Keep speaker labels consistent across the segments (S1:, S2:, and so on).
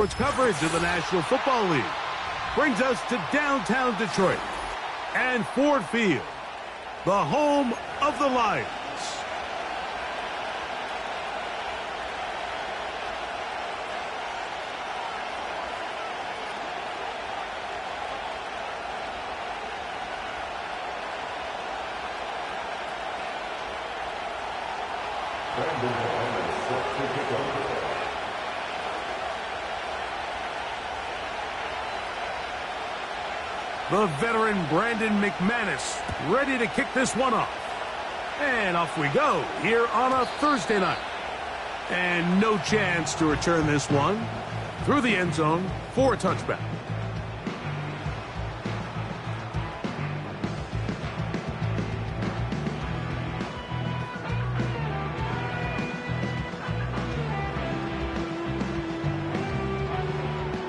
S1: sports coverage of the National Football League brings us to downtown Detroit and Ford Field, the home of the Lions. The veteran Brandon McManus ready to kick this one off. And off we go here on a Thursday night. And no chance to return this one through the end zone for a touchback.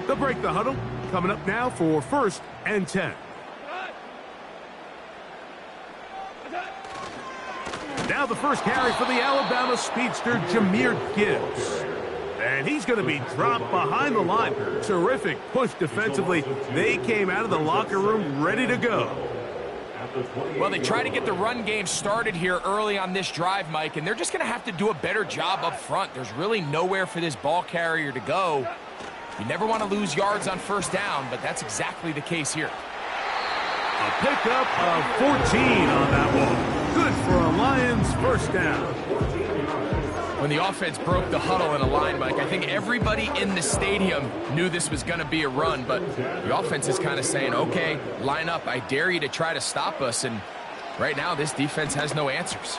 S1: They'll break the huddle. Coming up now for 1st and 10. Now the first carry for the Alabama speedster, Jahmyr Gibbs. And he's going to be dropped behind the line. Terrific push defensively. They came out of the locker room ready to go.
S2: Well, they try to get the run game started here early on this drive, Mike, and they're just going to have to do a better job up front. There's really nowhere for this ball carrier to go. You never want to lose yards on 1st down, but that's exactly the case here.
S1: A pickup of 14 on that one. Good for a Lions 1st down.
S2: When the offense broke the huddle in a line, Mike, I think everybody in the stadium knew this was going to be a run, but the offense is kind of saying, okay, line up. I dare you to try to stop us, and right now this defense has no answers.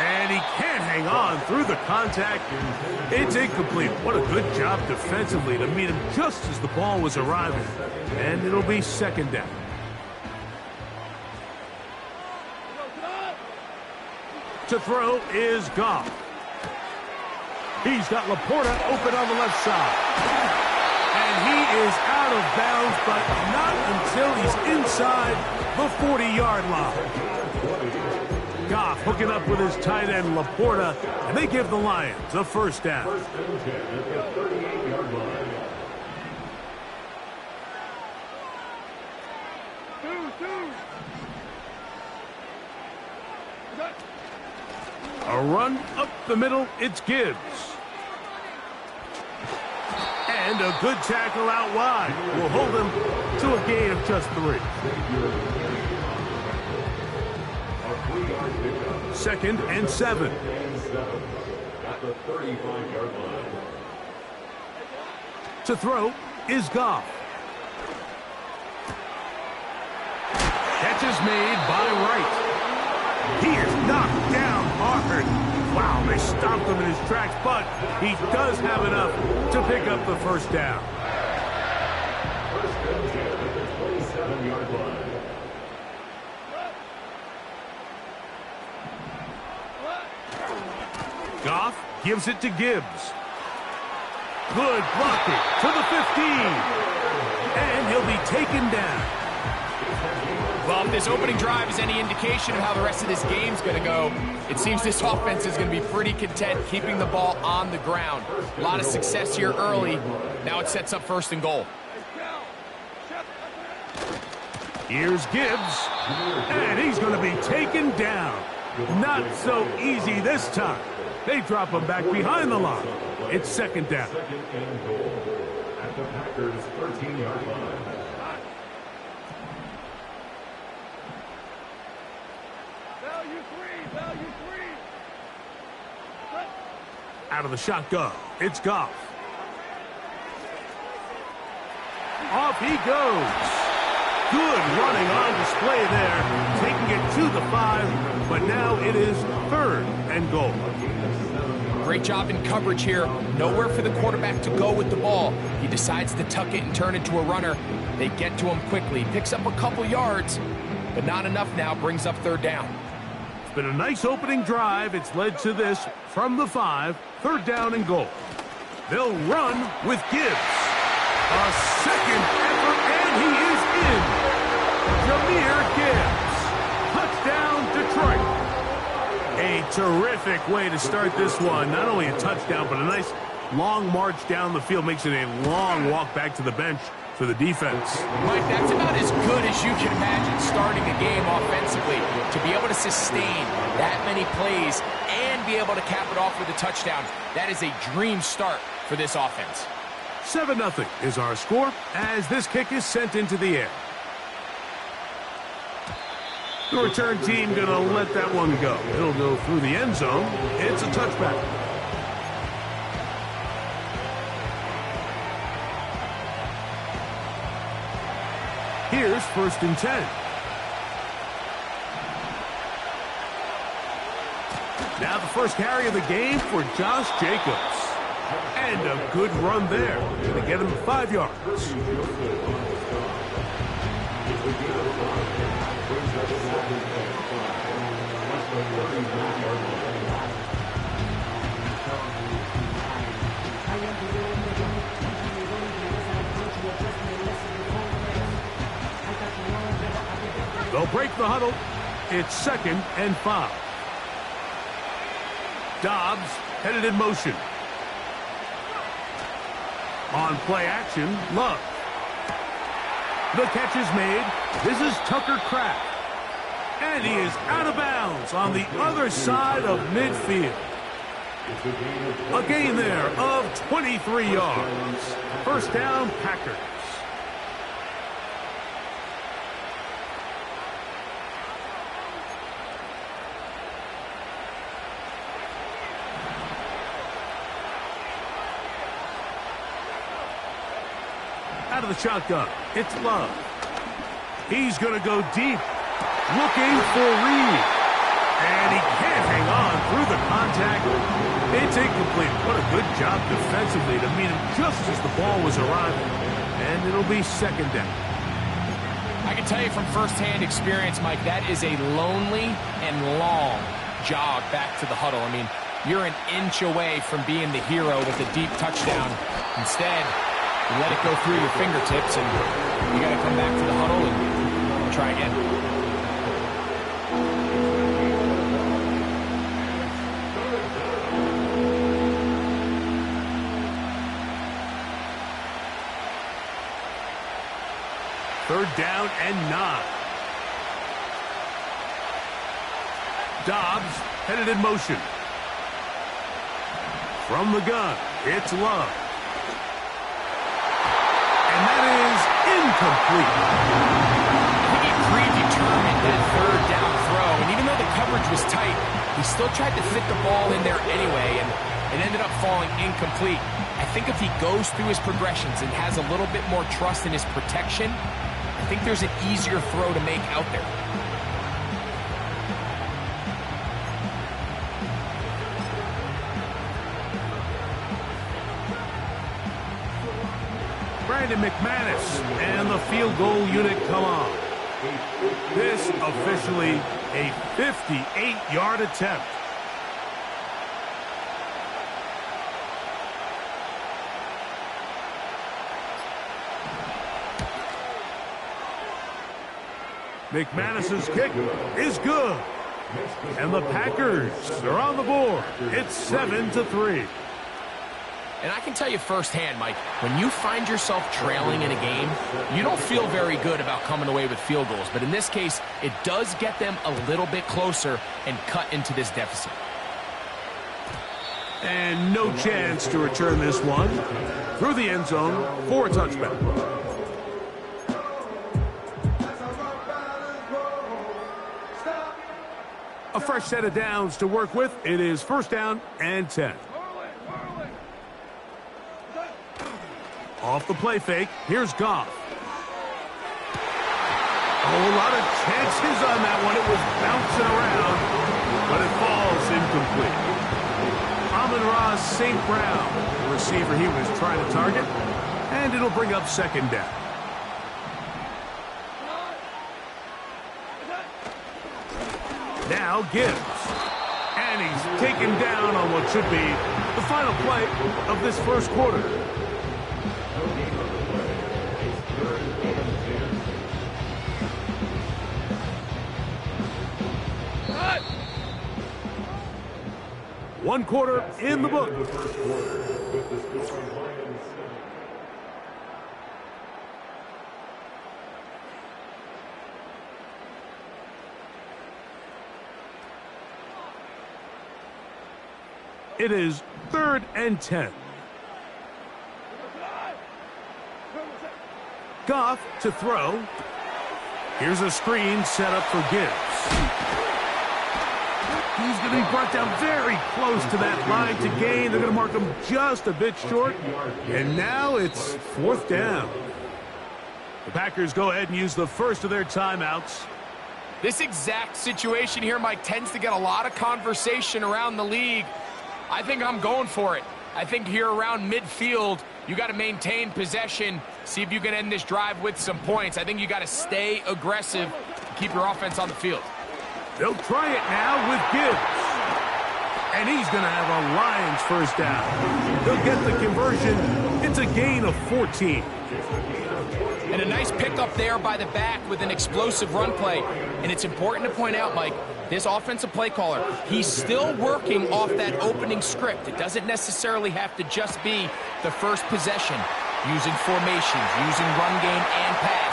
S1: And he can't hang on through the contact. It's incomplete. What a good job defensively to meet him just as the ball was arriving. And it'll be 2nd down. To throw is Goff. He's got Laporta open on the left side. And he is out of bounds, but not until he's inside the 40-yard line. Goff hooking up with his tight end Laporta, and they give the Lions a 1st down. A run up the middle, it's Gibbs. And a good tackle out wide will hold him to a gain of just 3. 2nd and 7. At the 35-yard line. To throw is Goff. Catch is made by Wright. He is knocked down hard. Wow, they stopped him in his tracks, but he does have enough to pick up the 1st down. 1st and 10 at the 27-yard line. Goff gives it to Gibbs. Good blocking to the 15. And he'll be taken down.
S2: Well, if this opening drive is any indication of how the rest of this game's going to go, it seems this offense is going to be pretty content keeping the ball on the ground. A lot of success here early. Now it sets up 1st and goal.
S1: Here's Gibbs. And he's going to be taken down. Not so easy this time. They drop him back behind the line. It's 2nd down. 2nd and goal at the Packers' 13-yard line. Value three. Out of the shotgun, it's Goff. Off he goes. Good running on display there, taking it to the 5, but now it is 3rd and goal.
S2: Great job in coverage here. Nowhere for the quarterback to go with the ball. He decides to tuck it and turn it to a runner. They get to him quickly. Picks up a couple yards, but not enough now. Brings up 3rd down.
S1: It's been a nice opening drive. It's led to this from the 5, 3rd down and goal. They'll run with Gibbs. A 2nd effort, and he is in. Jahmyr Gibbs. Touchdown, Detroit. A terrific way to start this one. Not only a touchdown, but a nice Long march down the field makes it a long walk back to the bench for the defense.
S2: Mike, that's about as good as you can imagine starting a game offensively. To be able to sustain that many plays and be able to cap it off with a touchdown, that is a dream start for this offense.
S1: 7-0 is our score as this kick is sent into the air. The return team going to let that one go. It'll go through the end zone. It's a touchback. Here's 1st and 10. Now the first carry of the game for Josh Jacobs. And a good run there. Going to get him 5 yards. They'll break the huddle. It's 2nd and 5. Dobbs headed in motion. On play action, Love. The catch is made. This is Tucker Kraft. And he is out of bounds on the other side of midfield. A gain there of 23 yards. 1st down, Packers. Out of the shotgun, it's Love. He's going to go deep, looking for Reed. And he can't hang on through the contact. It's incomplete. What a good job defensively to meet him just as the ball was arriving. And it'll be 2nd down.
S2: I can tell you from firsthand experience, Mike, that is a lonely and long jog back to the huddle. I mean, you're an inch away from being the hero with a deep touchdown. Instead, you let it go through your fingertips, and you got to come back to the huddle and try again.
S1: Third down and 9. Dobbs headed in motion. From the gun, it's Love. And that is incomplete.
S2: I think he predetermined that 3rd down throw, and even though the coverage was tight, he still tried to fit the ball in there anyway, and it ended up falling incomplete. I think if he goes through his progressions and has a little bit more trust in his protection, I think there's an easier throw to make out there.
S1: Brandon McManus and the field goal unit come on. This officially a 58-yard attempt. McManus's kick is good. And the Packers are on the board. It's 7-3.
S2: And I can tell you firsthand, Mike, when you find yourself trailing in a game, you don't feel very good about coming away with field goals. But in this case, it does get them a little bit closer and cut into this deficit.
S1: And no chance to return this one through the end zone for a touchback. A fresh set of downs to work with. It is 1st down and 10. Off the play fake, here's Goff. Oh, a lot of chances on that one. It was bouncing around, but it falls incomplete. Amon-Ra St. Brown, the receiver he was trying to target, and it'll bring up 2nd down. Now Gibbs. And he's taken down on what should be the final play of this 1st quarter. One quarter in the book. It is 3rd and 10. Goff to throw. Here's a screen set up for Gibbs. He's going to be brought down very close to that line to gain. They're going to mark him just a bit short. And now it's 4th down. The Packers go ahead and use the first of their timeouts.
S2: This exact situation here, Mike, tends to get a lot of conversation around the league. I think I'm going for it. I think here around midfield, you got to maintain possession, see if you can end this drive with some points. I think you got to stay aggressive, keep your offense on the field.
S1: They'll try it now with Gibbs. And he's going to have a Lions first down. They'll get the conversion. It's a gain of 14.
S2: And a nice pickup there by the back with an explosive run play. And it's important to point out, Mike, this offensive play caller, he's still working off that opening script. It doesn't necessarily have to just be the first possession. Using formations, using run game and pass.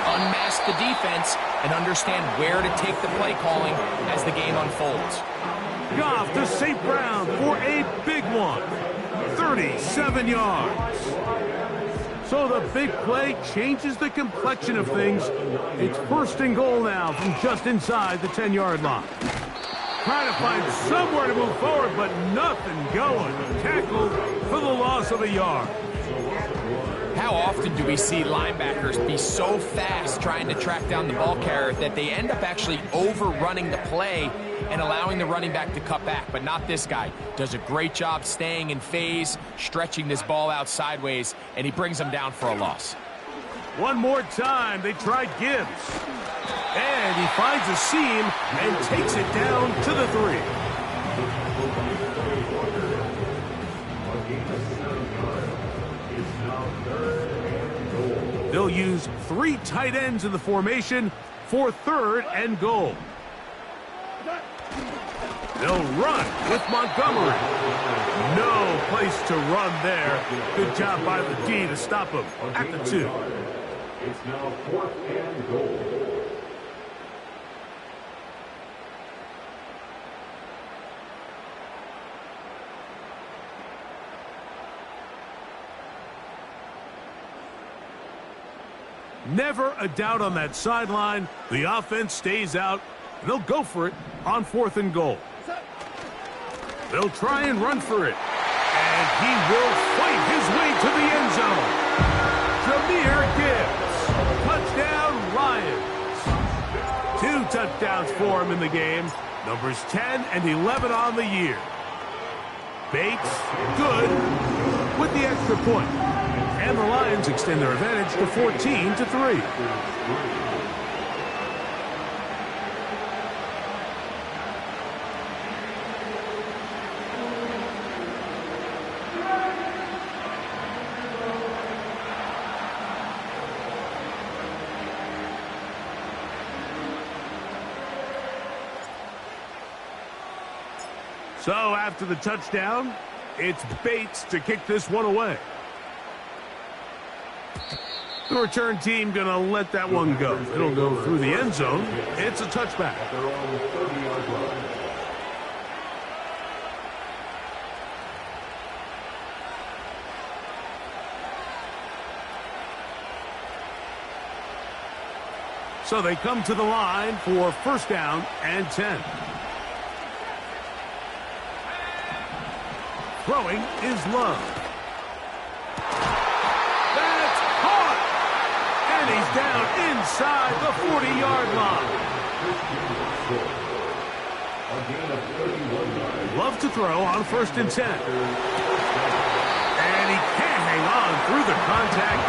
S2: Unmask the defense and understand where to take the play calling as the game unfolds.
S1: Goff to St. Brown for a big one. 37 yards. So the big play changes the complexion of things. It's 1st and goal now from just inside the 10-yard line. Trying to find somewhere to move forward, but nothing going. Tackled for the loss of a yard.
S2: How often do we see linebackers be so fast trying to track down the ball carrier that they end up actually overrunning the play and allowing the running back to cut back? But not this guy. Does a great job staying in phase, stretching this ball out sideways, and he brings them down for a loss.
S1: One more time, they try Gibbs. And he finds a seam and takes it down to the 3. They'll use 3 tight ends in the formation for 3rd and goal. They'll run with Montgomery. No place to run there. Good job by the D to stop him at the 2.
S3: It's now 4th and goal.
S1: Never a doubt on that sideline. The offense stays out. They'll go for it on 4th and goal. They'll try and run for it. And he will fight his way to the end zone. Jahmyr Gibbs. Touchdown, Lions. 2 touchdowns for him in the game. Numbers 10 and 11 on the year. Bates, good, with the extra point. And the Lions extend their advantage to 14-3. So after the touchdown, it's Bates to kick this one away. The return team going to let that one go. It'll go through the end zone. It's a touchback. So they come to the line for 1st down and 10. Throwing is Love. He's down inside the 40-yard line. Love to throw on 1st and 10. And he can't hang on through the contact.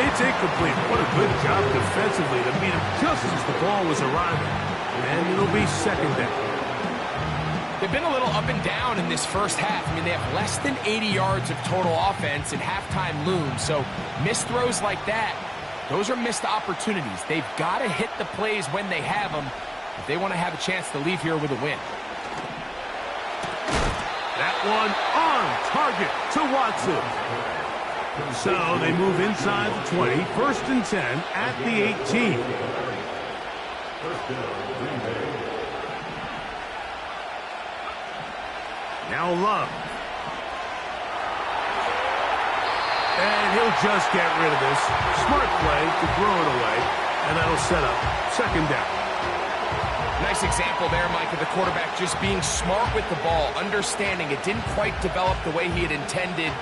S1: It's incomplete. What a good job defensively to beat him just as the ball was arriving. And it'll be 2nd down.
S2: They've been a little up and down in this first half. I mean, they have less than 80 yards of total offense and halftime looms. So missed throws like that, those are missed opportunities. They've got to hit the plays when they have them if they want to have a chance to leave here with a win.
S1: That one on target to Watson. So they move inside the 20, 1st and 10 at the 18. Now Love. And he'll just get rid of this. Smart play to throw it away, and that'll set up 2nd down.
S2: Nice example there, Mike, of the quarterback just being smart with the ball, understanding it didn't quite develop the way he had intended.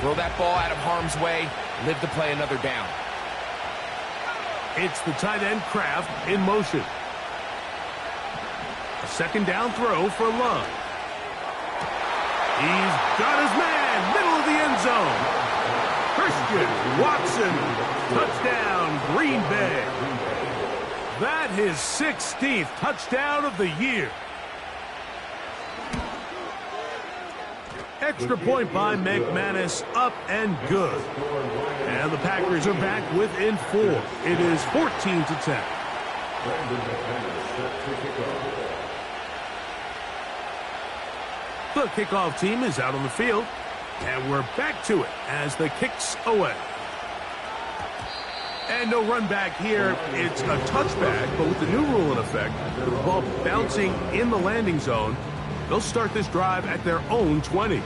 S2: Throw that ball out of harm's way, live to play another down.
S1: It's the tight end Kraft in motion. A 2nd down throw for Love. He's got his man, middle of the end zone. Christian Watson, touchdown, Green Bay. That his 16th touchdown of the year. Extra point by McManus, up and good. And the Packers are back within 4. It is 14-10. The kickoff team is out on the field, and we're back to it as the kick's away. And no run back here. It's a touchback, but with the new rule in effect, with the ball bouncing in the landing zone, they'll start this drive at their own 20.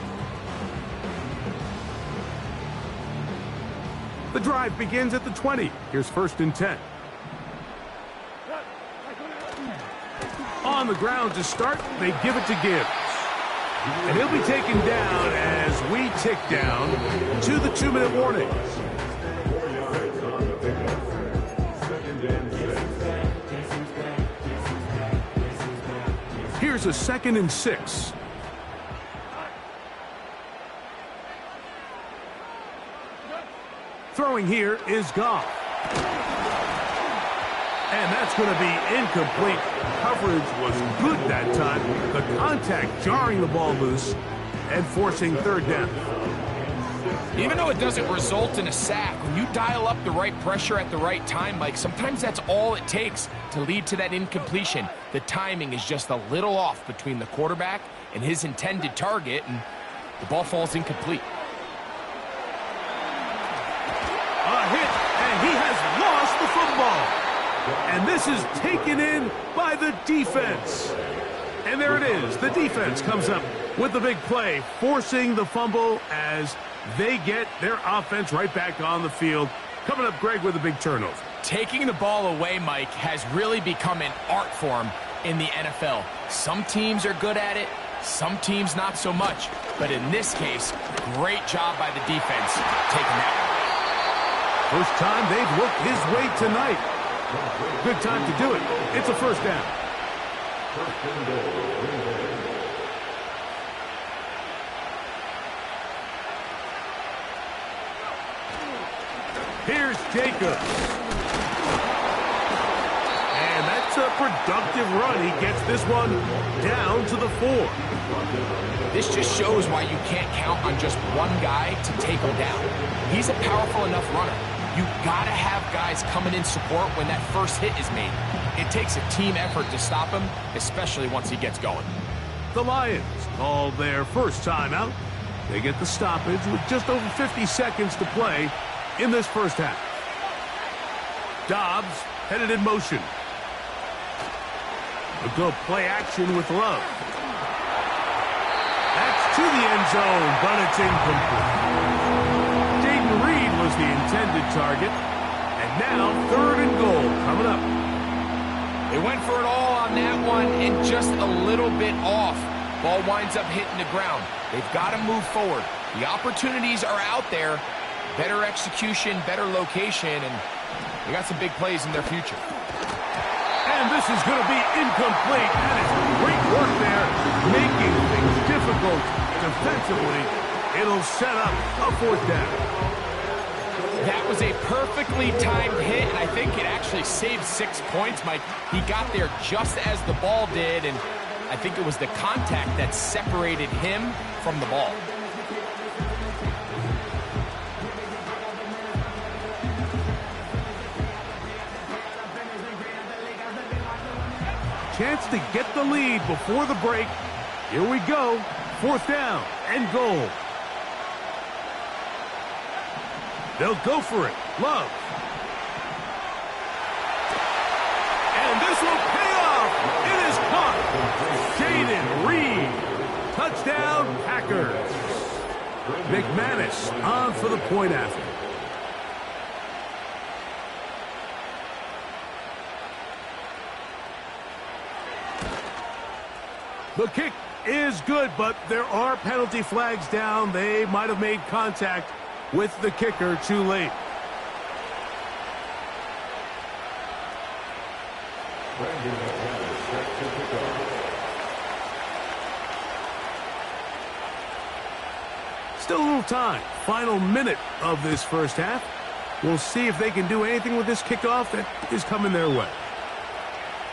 S1: The drive begins at the 20. Here's 1st and 10. On the ground to start, they give it to Gibbs. And he'll be taken down as we tick down to the 2-minute warning. Here's a 2nd and 6. Throwing here is Goff. And that's going to be incomplete. Coverage was good that time. The contact jarring the ball loose and forcing 3rd down.
S2: Even though it doesn't result in a sack, when you dial up the right pressure at the right time, Mike, sometimes that's all it takes to lead to that incompletion. The timing is just a little off between the quarterback and his intended target, and the ball falls incomplete.
S1: A hit, and he has lost the football. And this is taken in by the defense. And there it is. The defense comes up with the big play, forcing the fumble as they get their offense right back on the field. Coming up, Greg, with a big turnover.
S2: Taking the ball away, Mike, has really become an art form in the NFL. Some teams are good at it, some teams not so much. But in this case, great job by the defense taking that one.
S1: First time they've looked his way tonight. Good time to do it. It's a 1st down. Here's Jacobs. And that's a productive run. He gets this one down to the 4.
S2: This just shows why you can't count on just one guy to take him down. He's a powerful enough runner. You gotta have guys coming in support when that first hit is made. It takes a team effort to stop him, especially once he gets going.
S1: The Lions call their first timeout. They get the stoppage with just over 50 seconds to play in this first half. Dobbs headed in motion. A good play action with Love. That's to the end zone, but it's incomplete. Was the intended target, and now 3rd and goal coming up.
S2: They went for it all on that one and just a little bit off. Ball winds up hitting the ground. They've got to move forward. The opportunities are out there. Better execution, better location, and they got some big plays in their future.
S1: And this is going to be incomplete. That is great work there, making things difficult defensively. It'll set up a 4th down.
S2: That was a perfectly timed hit, and I think it actually saved 6 points, Mike. He got there just as the ball did, and I think it was the contact that separated him from the ball.
S1: Chance to get the lead before the break. Here we go. 4th down and goal. They'll go for it. Love. And this will pay off. It is caught. Jaden Reed. Touchdown, Packers. McManus on for the point after. The kick is good, but there are penalty flags down. They might have made contact with the kicker too late. Still a little time. Final minute of this first half. We'll see if they can do anything with this kickoff that is coming their way.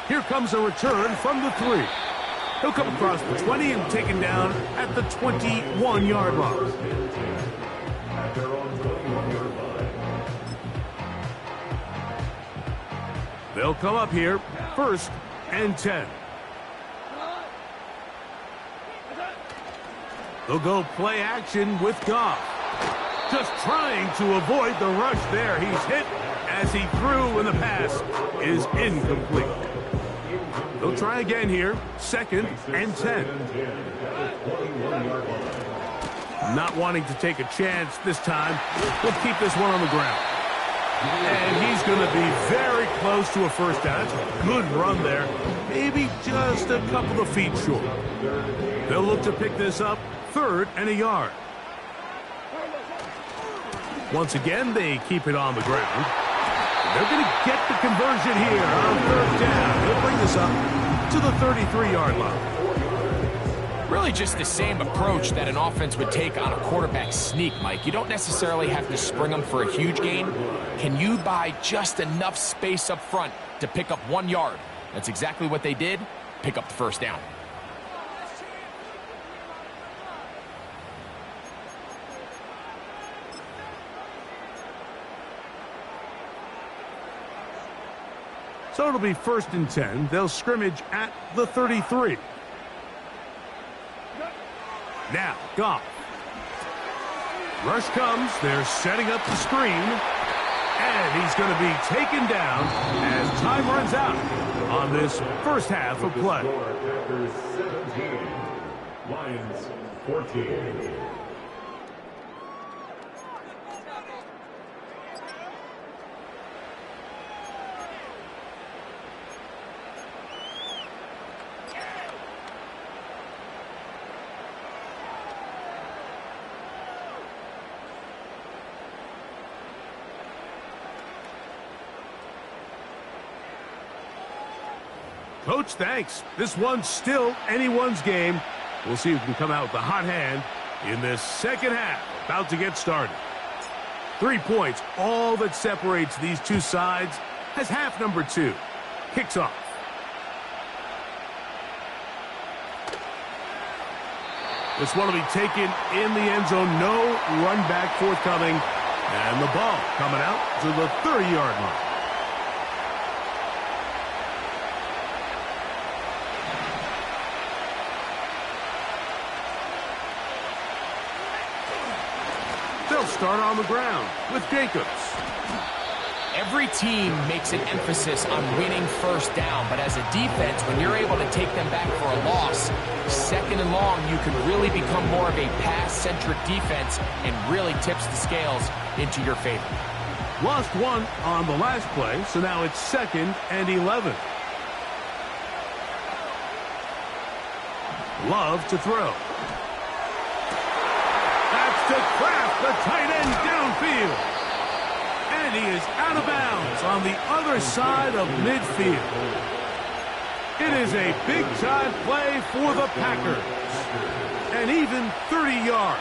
S1: Here comes a return from the 3. He'll come across the 20 and taken down at the 21-yard line. They'll come up here, 1st and 10. They'll go play action with Goff. Just trying to avoid the rush there. He's hit as he threw, and the pass is incomplete. They'll try again here, 2nd and 10. Not wanting to take a chance this time. We'll keep this one on the ground. And he's going to be very close to a 1st down. That's a good run there. Maybe just a couple of feet short. They'll look to pick this up, 3rd and a yard. Once again, they keep it on the ground. They're going to get the conversion here on 3rd down. He'll bring this up to the 33-yard line.
S2: Really just the same approach that an offense would take on a quarterback sneak, Mike. You don't necessarily have to spring them for a huge gain. Can you buy just enough space up front to pick up 1 yard? That's exactly what they did. Pick up the 1st down.
S1: So it'll be 1st and 10. They'll scrimmage at the 33. Now, Goff. Rush comes. They're setting up the screen. And he's going to be taken down as time runs out on this first half of play.
S3: Packers 17, Lions 14.
S1: Coach, thanks. This one's still anyone's game. We'll see who can come out with the hot hand in this second half. About to get started. 3 points, all that separates these two sides, as half number 2 kicks off. This one will be taken in the end zone. No run back forthcoming. And the ball coming out to the 30-yard line. They'll start on the ground with Jacobs.
S2: Every team makes an emphasis on winning 1st down, but as a defense, when you're able to take them back for a loss, 2nd and long, you can really become more of a pass-centric defense and really tips the scales into your favor.
S1: Lost 1 on the last play, so now it's 2nd and 11. Love to throw. To Kraft, the tight end downfield. And he is out of bounds on the other side of midfield. It is a big-time play for the Packers. And even 30 yards.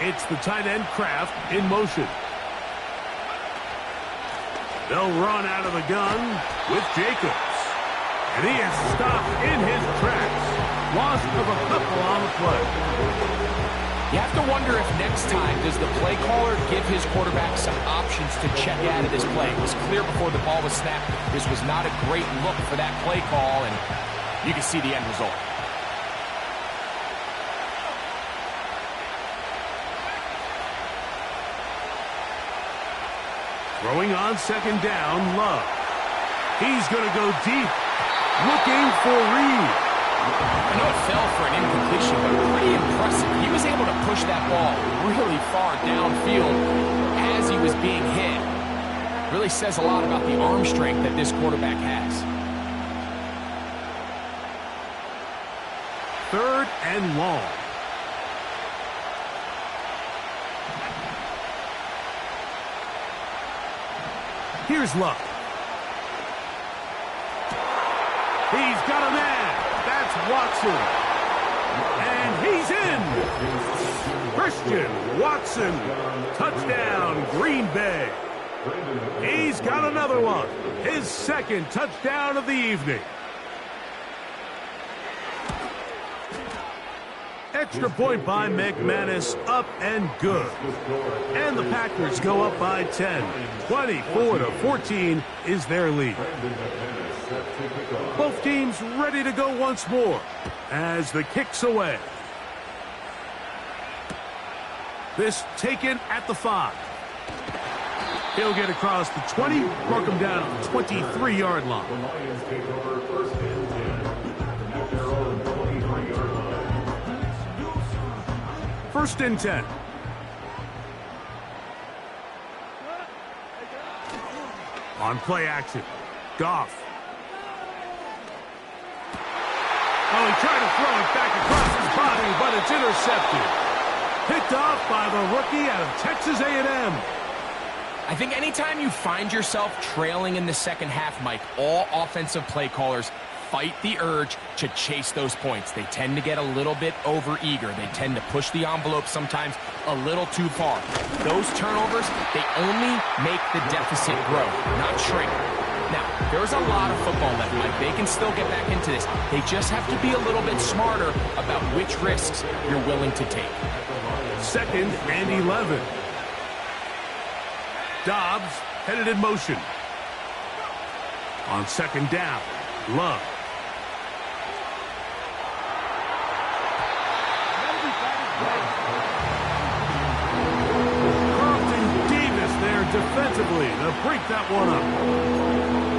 S1: It's the tight end Kraft in motion. They'll run out of the gun with Jacobs. And he is stopped in his tracks. Loss of a couple on the play.
S2: You have to wonder if next time does the play caller give his quarterback some options to check out of this play. It was clear before the ball was snapped. This was not a great look for that play call, and you can see the end result.
S1: Throwing on second down, Love. He's going to go deep, looking for Reed.
S2: I know it fell for an incompletion, but pretty impressive. He was able to push that ball really far downfield as he was being hit. Really says a lot about the arm strength that this quarterback has.
S1: 3rd and long. Here's Luck. He's got a man. That's Watson. And he's in. Christian Watson. Touchdown, Green Bay. He's got another one. His 2nd touchdown of the evening. Extra point by McManus, up and good. And the Packers go up by 10. 24-14 is their lead. Both teams ready to go once more as the kick's away. This taken at the 5. He'll get across the 20, mark him down at the 23-yard line.
S3: The Lions take over 1st and 10 at their own 23-yard line.
S1: 1st and 10. On play action, Goff. Oh, he tried to throw it back across his body, but it's intercepted. Picked off by the rookie out of Texas A&M.
S2: I think anytime you find yourself trailing in the second half, Mike, all offensive play callers fight the urge to chase those points. They tend to get a little bit overeager. They tend to push the envelope sometimes a little too far. Those turnovers, they only make the deficit grow, not shrink. Now, there's a lot of football left, Mike. They can still get back into this. They just have to be a little bit smarter about which risks you're willing to take.
S1: 2nd and 11. Dobbs headed in motion. On 2nd down, Love. Carlton Davis there defensively to break that one up.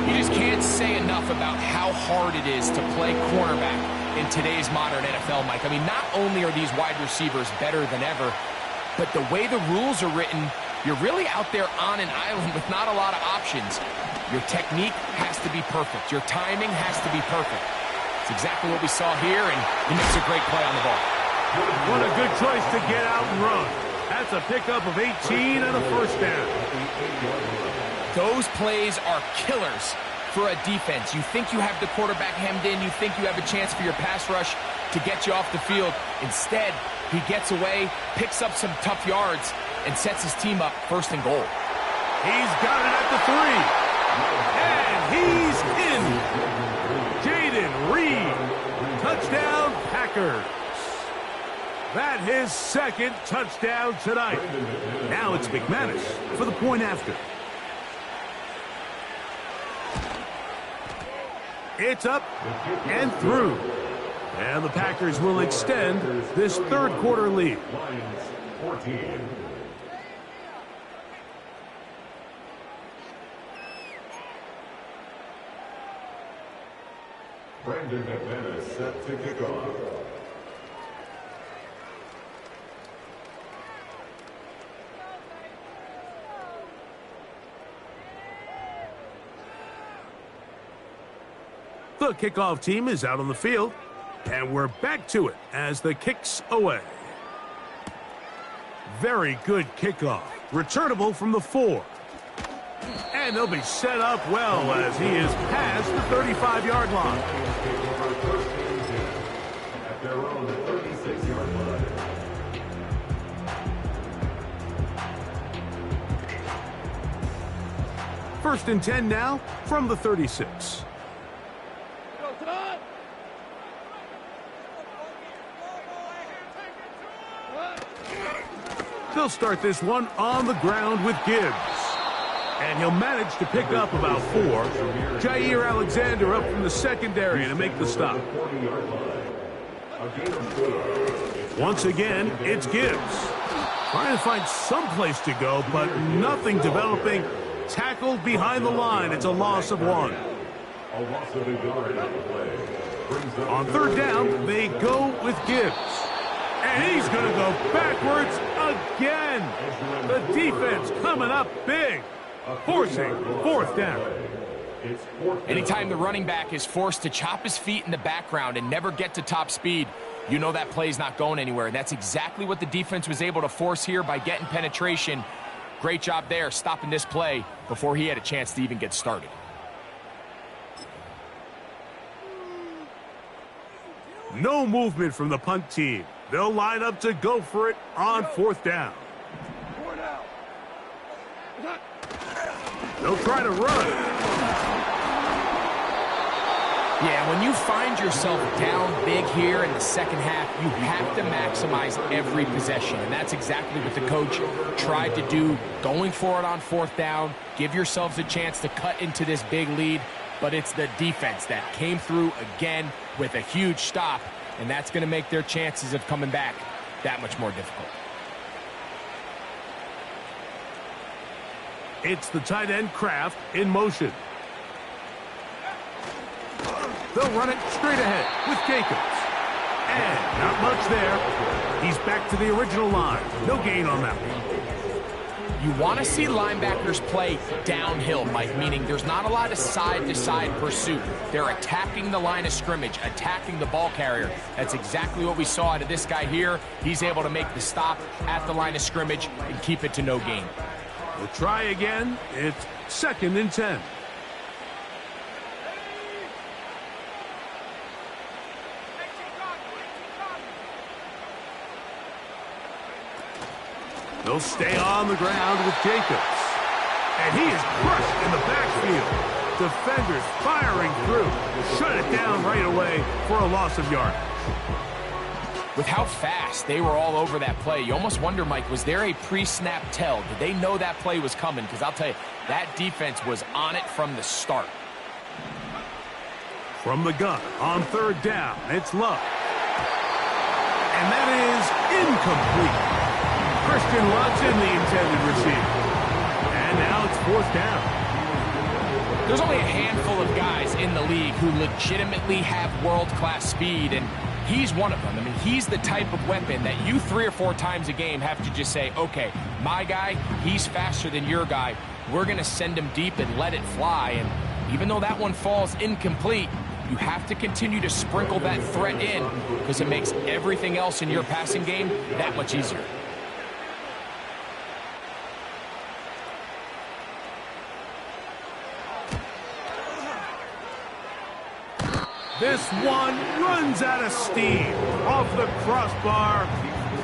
S2: You just can't say enough about how hard it is to play cornerback in today's modern NFL, Mike. I mean, not only are these wide receivers better than ever, but the way the rules are written, you're really out there on an island with not a lot of options. Your technique has to be perfect. Your timing has to be perfect. It's exactly what we saw here, and he makes a great play on the ball.
S1: What a good choice to get out and run. That's a pickup of 18 and a 1st down.
S2: Those plays are killers for a defense. You think you have the quarterback hemmed in. You think you have a chance for your pass rush to get you off the field. Instead, he gets away, picks up some tough yards, and sets his team up 1st and goal.
S1: He's got it at the 3. And he's in. Jaden Reed. Touchdown, Packers. That his 2nd touchdown tonight. Now it's McManus for the point after. It's up and through. And the Packers will extend this 3rd quarter lead.
S3: Lions 14. Brandon McManus set to kick off.
S1: The kickoff team is out on the field, and we're back to it as the kick's away. Very good kickoff. Returnable from the 4. And they'll be set up well as he is past the 35-yard line.
S3: At their own 36-yard line.
S1: First and 10 now from the 36. They'll start this one on the ground with Gibbs. And he'll manage to pick up about 4. Jair Alexander up from the secondary to make the stop. Once again, it's Gibbs. Trying to find some place to go, but nothing developing Tackled behind the line. It's a loss of 1.
S3: A loss of a yard on the play. Brings up
S1: On third down, they go with Gibbs. And he's going to go backwards again. The defense coming up big, forcing fourth down.
S2: Anytime the running back is forced to chop his feet in the background and never get to top speed, you know that play's not going anywhere. And that's exactly what the defense was able to force here by getting penetration. Great job there, stopping this play before he had a chance to even get started.
S1: No movement from the punt team. They'll line up to go for it on fourth down. They'll try to run.
S2: Yeah, when you find yourself down big here in the second half, you have to maximize every possession. And that's exactly what the coach tried to do, going for it on fourth down. Give yourselves a chance to cut into this big lead. But it's the defense that came through again with a huge stop. And that's going to make their chances of coming back that much more difficult.
S1: It's the tight end Kraft in motion. They'll run it straight ahead with Jacobs. And not much there. He's back to the original line. No gain on that one.
S2: You want to see linebackers play downhill, Mike, meaning there's not a lot of side-to-side pursuit. They're attacking the line of scrimmage, attacking the ball carrier. That's exactly what we saw out of this guy here. He's able to make the stop at the line of scrimmage and keep it to no gain.
S1: We'll try again. It's 2nd and 10. They'll stay on the ground with Jacobs. And he is crushed in the backfield. Defenders firing through. Shut it down right away for a loss of yardage.
S2: With how fast they were all over that play, you almost wonder, Mike, was there a pre-snap tell? Did they know that play was coming? Because I'll tell you, that defense was on it from the start.
S1: From the gun on third down, it's Love. And that is incomplete. Christian Watson, the intended receiver. And now it's fourth down.
S2: There's only a handful of guys in the league who legitimately have world-class speed, and he's one of them. I mean, he's the type of weapon that you 3 or 4 times a game have to just say, okay, my guy, he's faster than your guy. We're going to send him deep and let it fly. And even though that one falls incomplete, you have to continue to sprinkle that threat in because it makes everything else in your passing game that much easier.
S1: This one runs out of steam off the crossbar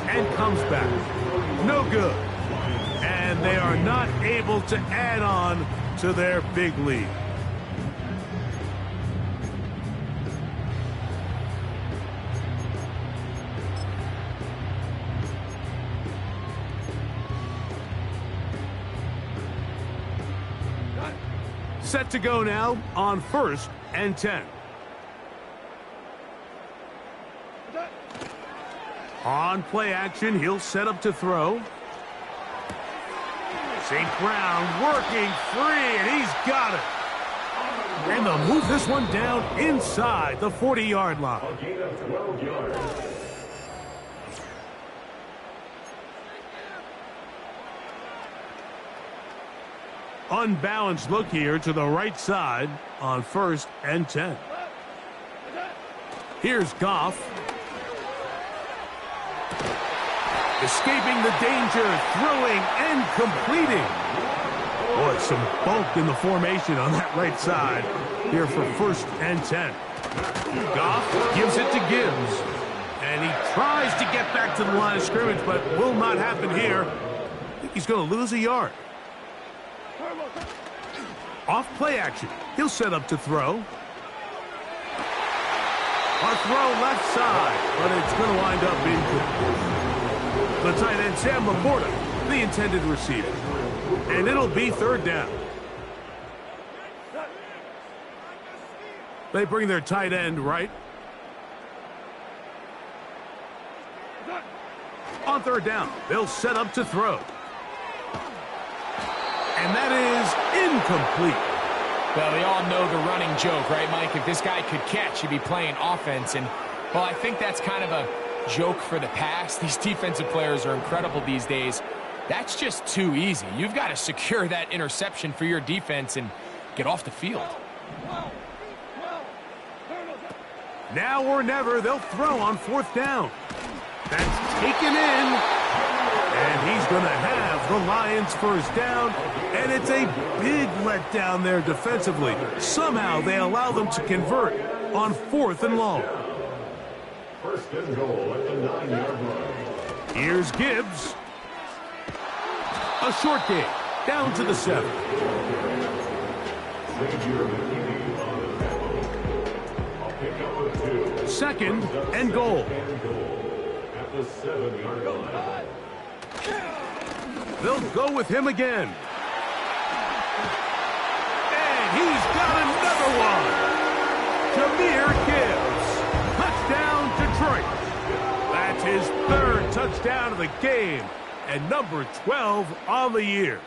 S1: and comes back. No good. And they are not able to add on to their big lead. Set to go now on 1st and 10. On play action, he'll set up to throw. St. Brown working free, and he's got it. And they'll move this one down inside the 40-yard line.
S3: A gain of 12 yards.
S1: Unbalanced look here to the right side on 1st and 10. Here's Goff. Escaping the danger, throwing and completing. Boy, some bulk in the formation on that right side here for 1st and 10. Goff gives it to Gibbs. And he tries to get back to the line of scrimmage, but will not happen here. I think he's going to lose a yard. Off play action. He'll set up to throw. A throw left side, but it's going to wind up incomplete. The tight end, Sam Laporta, the intended receiver. And it'll be 3rd down. They bring their tight end right. On 3rd down, they'll set up to throw. And that is Incomplete.
S2: Well, we all know the running joke, right, Mike? If this guy could catch, he'd be playing offense. And, well, I think that's kind of a joke for the past. These defensive players are incredible these days. That's just too easy. You've got to secure that interception for your defense and get off the field.
S1: Now or never, they'll throw on 4th down. That's taken in. And he's going to have the Lions first down. And it's a big letdown there defensively. Somehow they allow them to convert on 4th and long.
S3: First and goal at the 9-yard line.
S1: Here's Gibbs. A short game, down to the 7. Second and goal.
S3: At the 7-yard line.
S1: They'll go with him again. And he's got another one. Jahmyr Gibbs. Touchdown, Detroit. That's his 3rd touchdown of the game. And number 12 on the year.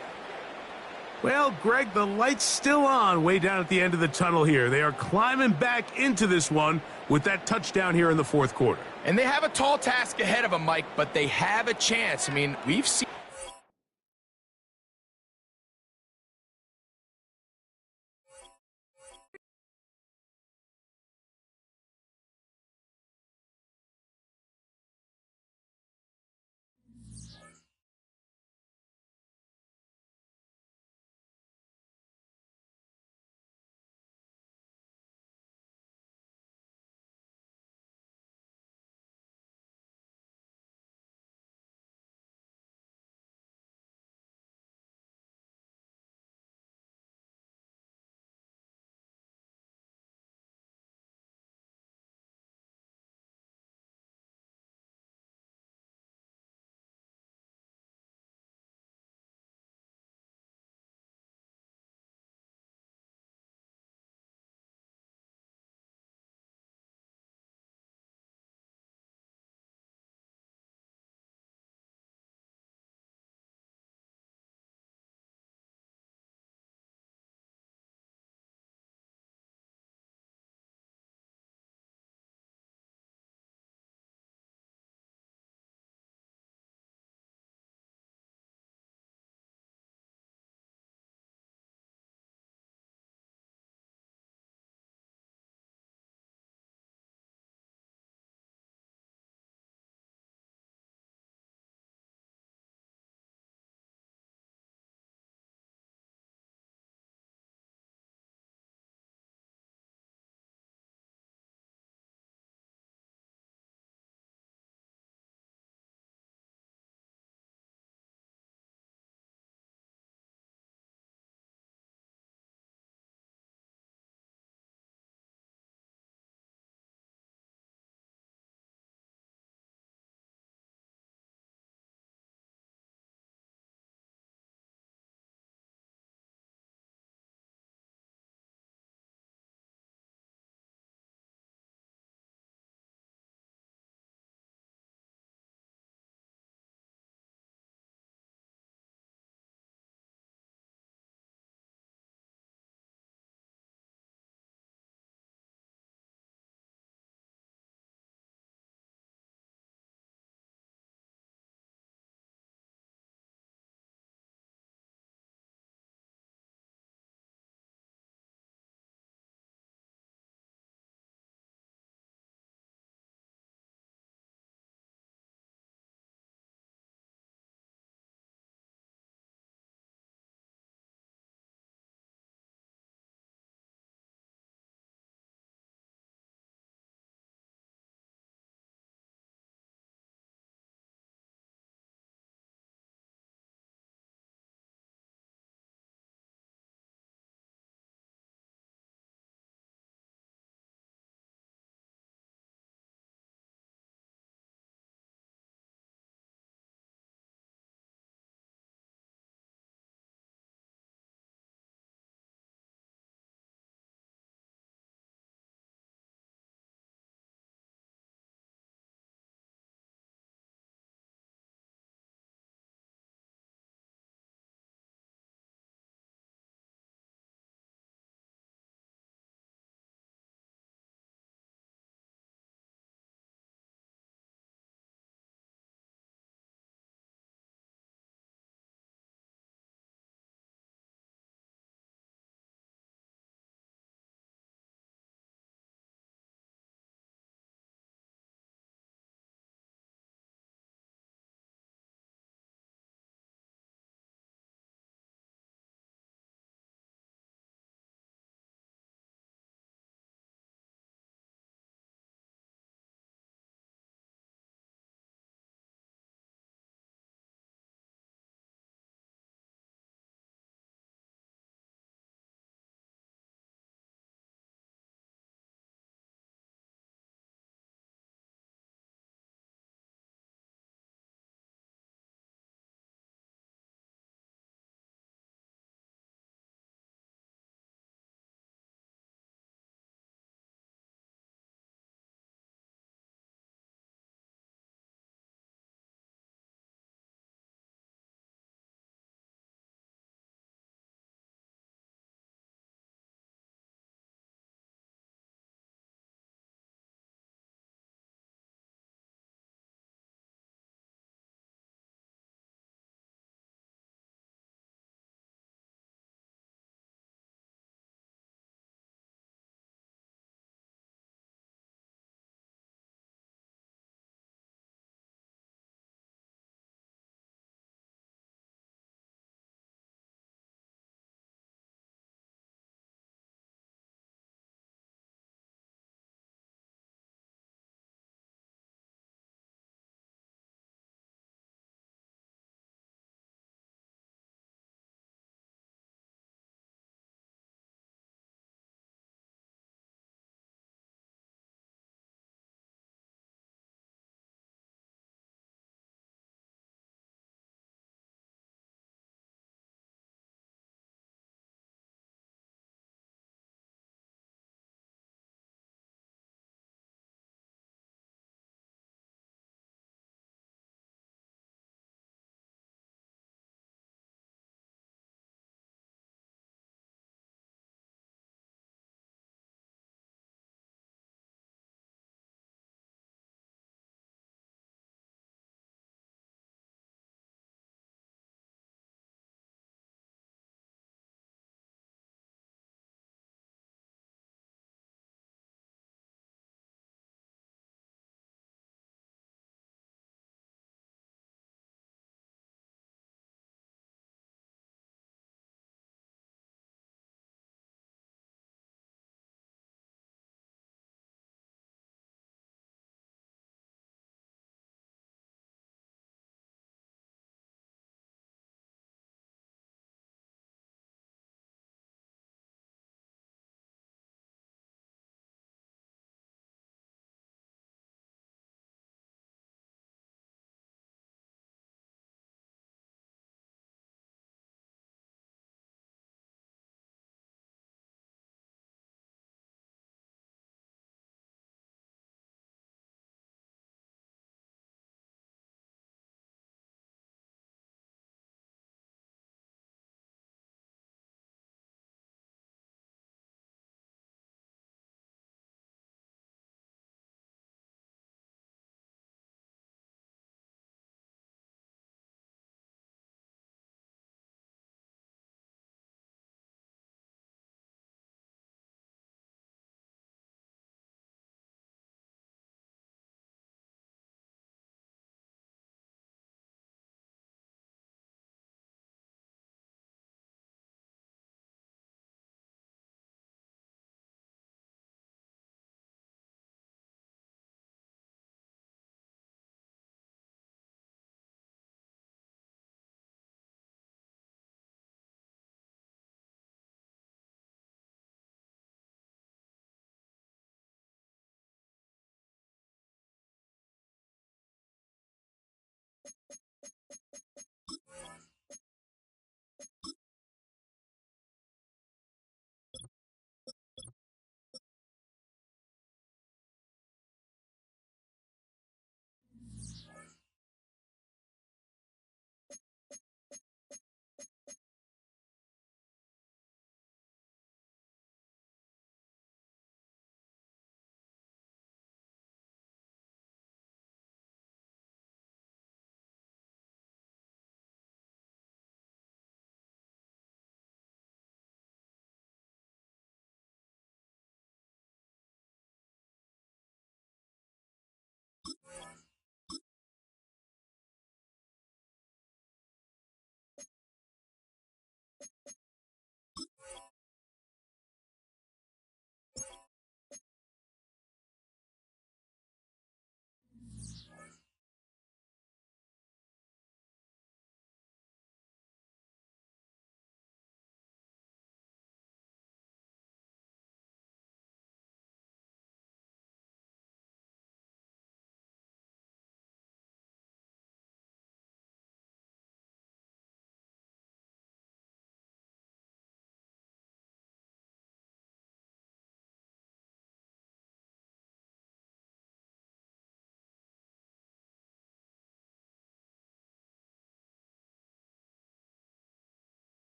S1: Well, Greg, the light's still on way down at the end of the tunnel here. They are climbing back into this one with that touchdown here in the 4th quarter.
S2: And they have a tall task ahead of them, Mike, but they have a chance. I mean, we've seen...